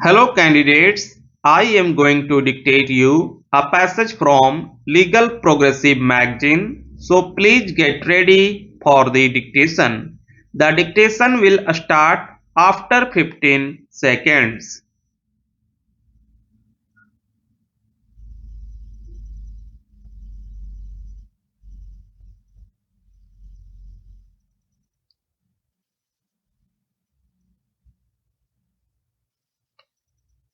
Hello candidates, I am going to dictate you a passage from Legal Progressive magazine. So please get ready for the dictation. The dictation will start after 15 seconds.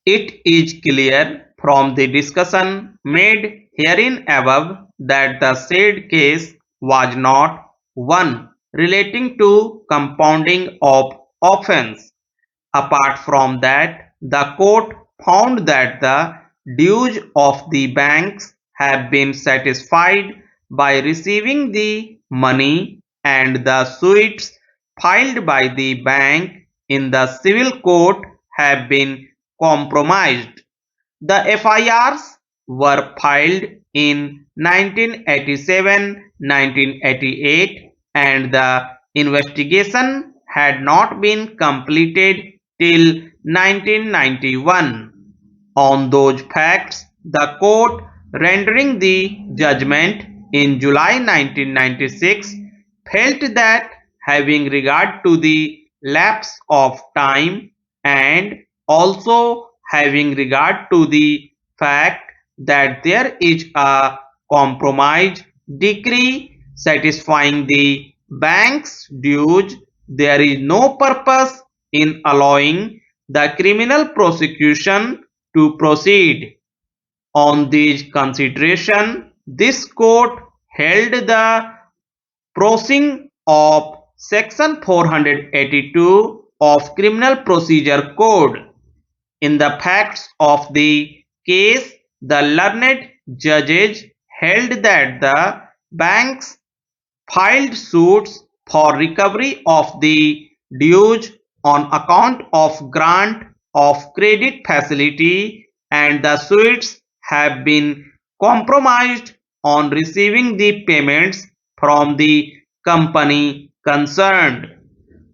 It is clear from the discussion made herein above that the said case was not one relating to compounding of offence. Apart from that, the court found that the dues of the banks have been satisfied by receiving the money, and the suits filed by the bank in the civil court have been compromised. The FIRs were filed in 1987-1988 and the investigation had not been completed till 1991. On those facts, the court rendering the judgment in July 1996 felt that having regard to the lapse of time and also having regard to the fact that there is a compromise decree satisfying the bank's dues, there is no purpose in allowing the criminal prosecution to proceed. On this consideration, this court held the proceeding of Section 482 of Criminal Procedure Code. In the facts of the case, the learned judges held that the banks filed suits for recovery of the dues on account of grant of credit facility, and the suits have been compromised on receiving the payments from the company concerned.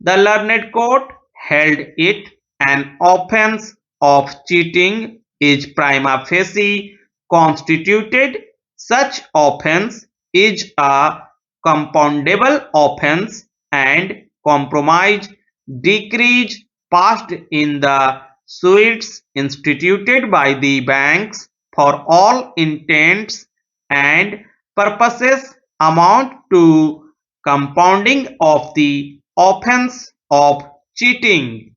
The learned court held it an offence of cheating is prima facie constituted. Such offence is a compoundable offence, and compromise decrees passed in the suits instituted by the banks for all intents and purposes amount to compounding of the offence of cheating.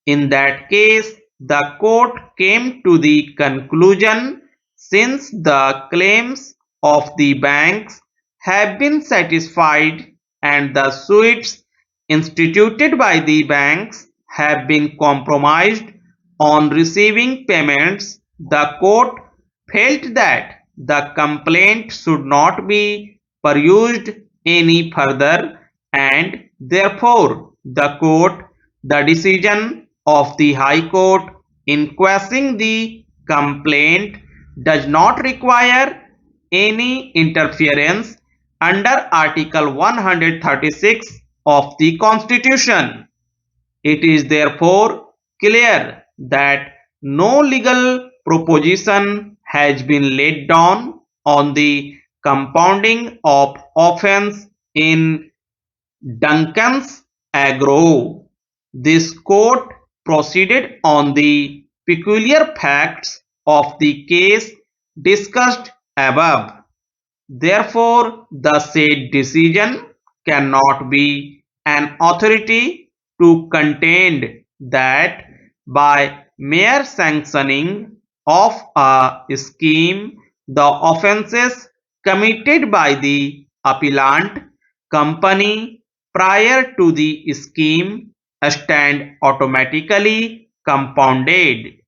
In that case, the court came to the conclusion, since the claims of the banks have been satisfied and the suits instituted by the banks have been compromised on receiving payments, the court felt that the complaint should not be pursued any further, and therefore the decision of the High Court in quashing the complaint does not require any interference under Article 136 of the Constitution. It is therefore clear that no legal proposition has been laid down on the compounding of offence in Duncan's Agro. This court proceeded on the peculiar facts of the case discussed above. Therefore, the said decision cannot be an authority to contend that by mere sanctioning of a scheme, the offences committed by the appellant company prior to the scheme stand automatically compounded.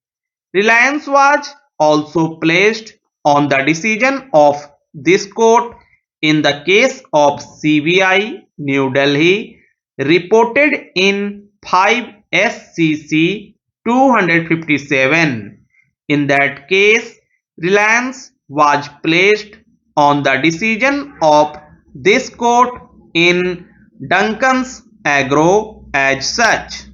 Reliance was also placed on the decision of this court in the case of CBI New Delhi, reported in 5 SCC 257. In that case, reliance was placed on the decision of this court in Duncan's Agro as such.